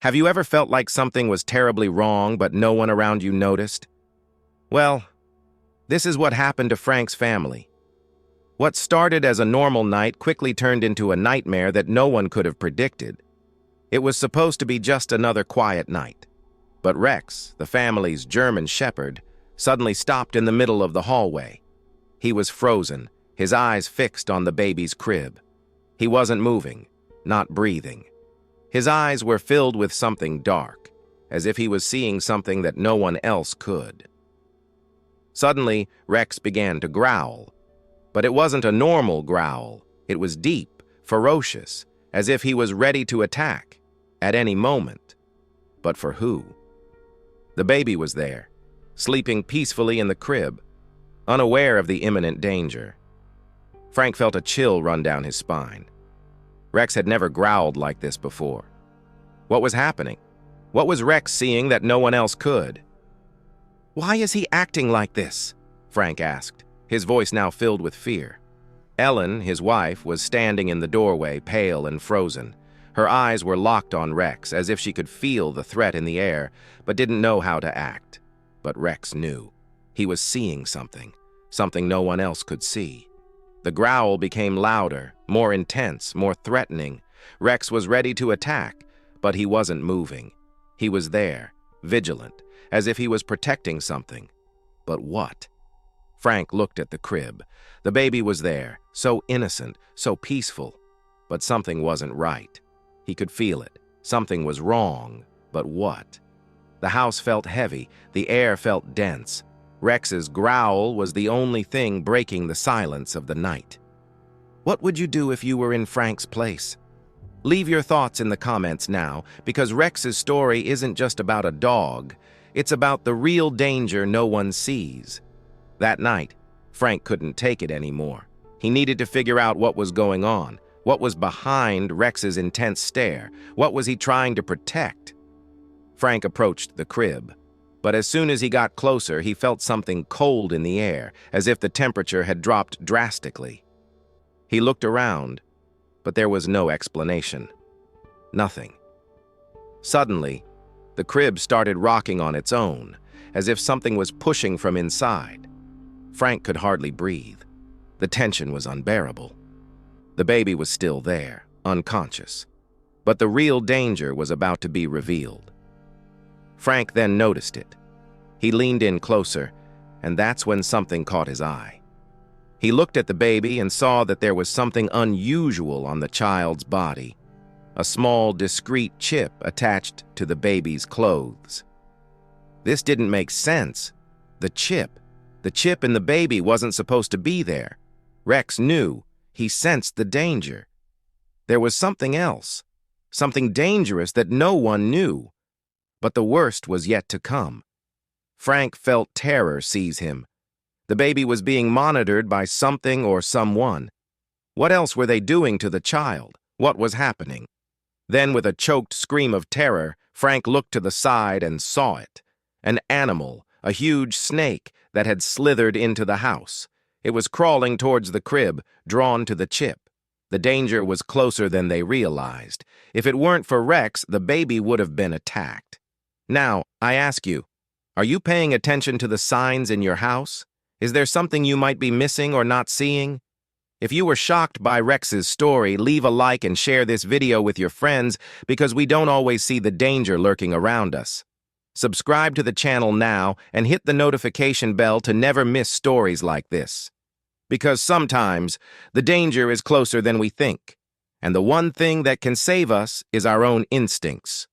Have you ever felt like something was terribly wrong but no one around you noticed? Well, this is what happened to Frank's family. What started as a normal night quickly turned into a nightmare that no one could have predicted. It was supposed to be just another quiet night. But Rex, the family's German shepherd, suddenly stopped in the middle of the hallway. He was frozen, his eyes fixed on the baby's crib. He wasn't moving, not breathing. His eyes were filled with something dark, as if he was seeing something that no one else could. Suddenly, Rex began to growl. But it wasn't a normal growl. It was deep, ferocious, as if he was ready to attack, at any moment. But for who? The baby was there, sleeping peacefully in the crib, unaware of the imminent danger. Frank felt a chill run down his spine. Rex had never growled like this before. What was happening? What was Rex seeing that no one else could? "Why is he acting like this?" Frank asked, his voice now filled with fear. Ellen, his wife, was standing in the doorway, pale and frozen. Her eyes were locked on Rex, as if she could feel the threat in the air, but didn't know how to act. But Rex knew. He was seeing something no one else could see. The growl became louder, more intense, more threatening. Rex was ready to attack, but he wasn't moving. He was there, vigilant, as if he was protecting something. But what? Frank looked at the crib. The baby was there, so innocent, so peaceful. But something wasn't right. He could feel it. Something was wrong. But what? The house felt heavy. The air felt dense. Rex's growl was the only thing breaking the silence of the night. What would you do if you were in Frank's place? Leave your thoughts in the comments now, because Rex's story isn't just about a dog. It's about the real danger no one sees. That night, Frank couldn't take it anymore. He needed to figure out what was going on. What was behind Rex's intense stare? What was he trying to protect? Frank approached the crib. But as soon as he got closer, he felt something cold in the air, as if the temperature had dropped drastically. He looked around, but there was no explanation. Nothing. Suddenly, the crib started rocking on its own, as if something was pushing from inside. Frank could hardly breathe. The tension was unbearable. The baby was still there, unconscious. But the real danger was about to be revealed. Frank then noticed it. He leaned in closer, and that's when something caught his eye. He looked at the baby and saw that there was something unusual on the child's body. A small, discreet chip attached to the baby's clothes. This didn't make sense. The chip in the baby wasn't supposed to be there. Rex knew. He sensed the danger. There was something else, something dangerous that no one knew. But the worst was yet to come. Frank felt terror seize him. The baby was being monitored by something or someone. What else were they doing to the child? What was happening? Then, with a choked scream of terror, Frank looked to the side and saw it. An animal, a huge snake that had slithered into the house. It was crawling towards the crib, drawn to the chip. The danger was closer than they realized. If it weren't for Rex, the baby would have been attacked. Now, I ask you, are you paying attention to the signs in your house? Is there something you might be missing or not seeing? If you were shocked by Rex's story, leave a like and share this video with your friends, because we don't always see the danger lurking around us. Subscribe to the channel now and hit the notification bell to never miss stories like this. Because sometimes the danger is closer than we think, and the one thing that can save us is our own instincts.